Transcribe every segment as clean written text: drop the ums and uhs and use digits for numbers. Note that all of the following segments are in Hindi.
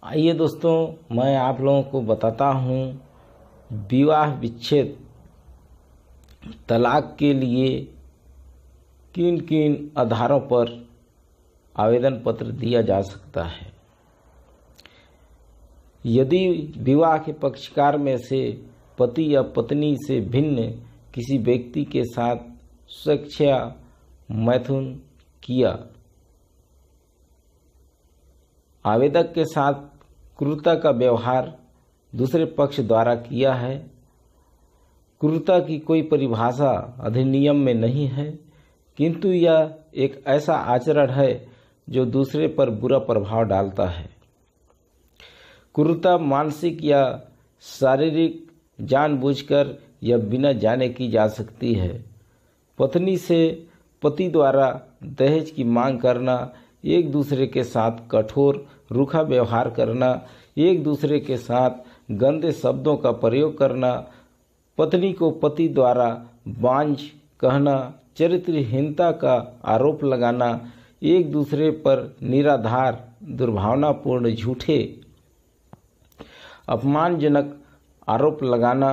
आइए दोस्तों, मैं आप लोगों को बताता हूँ विवाह विच्छेद तलाक के लिए किन किन आधारों पर आवेदन पत्र दिया जा सकता है। यदि विवाह के पक्षकार में से पति या पत्नी से भिन्न किसी व्यक्ति के साथ स्वेच्छा मैथुन किया, आवेदक के साथ क्रूरता का व्यवहार दूसरे पक्ष द्वारा किया है। क्रूरता की कोई परिभाषा अधिनियम में नहीं है, किंतु यह एक ऐसा आचरण है जो दूसरे पर बुरा प्रभाव डालता है। क्रूरता मानसिक या शारीरिक जानबूझकर या बिना जाने की जा सकती है। पत्नी से पति द्वारा दहेज की मांग करना, एक दूसरे के साथ कठोर रूखा व्यवहार करना, एक दूसरे के साथ गंदे शब्दों का प्रयोग करना, पत्नी को पति द्वारा बांझ कहना, चरित्रहीनता का आरोप लगाना, एक दूसरे पर निराधार दुर्भावनापूर्ण झूठे अपमानजनक आरोप लगाना,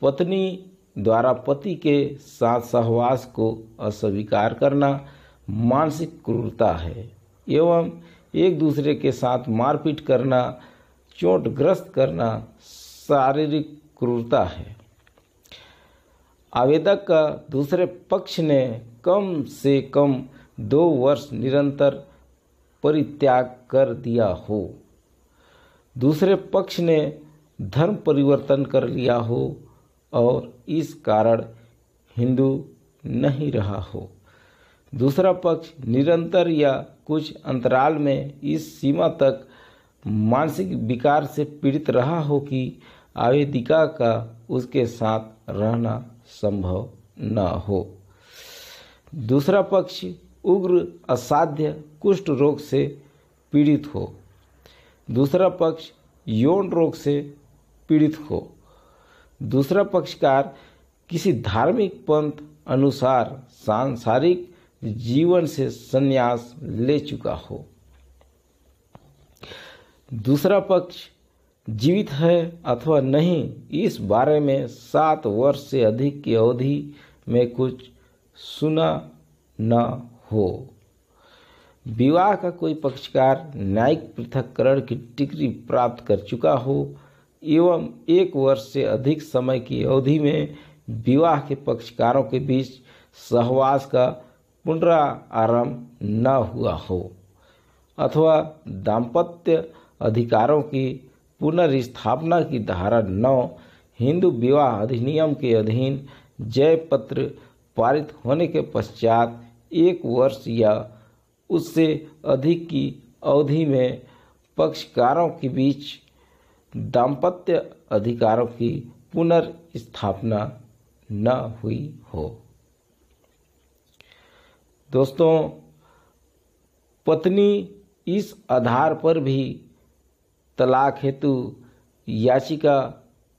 पत्नी द्वारा पति के साथ सहवास को अस्वीकार करना मानसिक क्रूरता है। एवं एक दूसरे के साथ मारपीट करना, चोटग्रस्त करना शारीरिक क्रूरता है। आवेदक का दूसरे पक्ष ने कम से कम 2 वर्ष निरंतर परित्याग कर दिया हो, दूसरे पक्ष ने धर्म परिवर्तन कर लिया हो और इस कारण हिंदू नहीं रहा हो, दूसरा पक्ष निरंतर या कुछ अंतराल में इस सीमा तक मानसिक विकार से पीड़ित रहा हो कि आवेदिका का उसके साथ रहना संभव न हो, दूसरा पक्ष उग्र असाध्य कुष्ठ रोग से पीड़ित हो, दूसरा पक्ष यौन रोग से पीड़ित हो, दूसरा पक्षकार किसी धार्मिक पंथ अनुसार सांसारिक जीवन से संन्यास ले चुका हो, दूसरा पक्ष जीवित है अथवा नहीं इस बारे में 7 वर्ष से अधिक की अवधि में कुछ सुना न हो, विवाह का कोई पक्षकार न्यायिक पृथक्करण की डिग्री प्राप्त कर चुका हो एवं 1 वर्ष से अधिक समय की अवधि में विवाह के पक्षकारों के बीच सहवास का पुनरारंभ न हुआ हो, अथवा दाम्पत्य अधिकारों की पुनर्स्थापना की धारा 9 हिंदू विवाह अधिनियम के अधीन जय पत्र पारित होने के पश्चात 1 वर्ष या उससे अधिक की अवधि में पक्षकारों के बीच दाम्पत्य अधिकारों की पुनर्स्थापना न हुई हो। दोस्तों, पत्नी इस आधार पर भी तलाक हेतु याचिका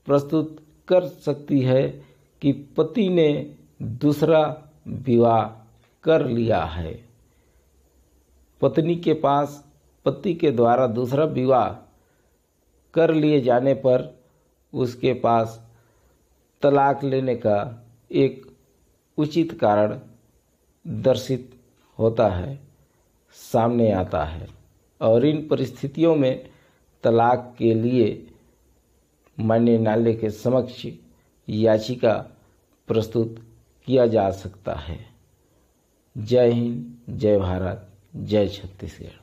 प्रस्तुत कर सकती है कि पति ने दूसरा विवाह कर लिया है। पत्नी के पास पति के द्वारा दूसरा विवाह कर लिए जाने पर उसके पास तलाक लेने का एक उचित कारण दर्शित होता है, सामने आता है और इन परिस्थितियों में तलाक के लिए माननीय न्यायालय के समक्ष याचिका प्रस्तुत किया जा सकता है। जय हिंद, जय भारत, जय छत्तीसगढ़।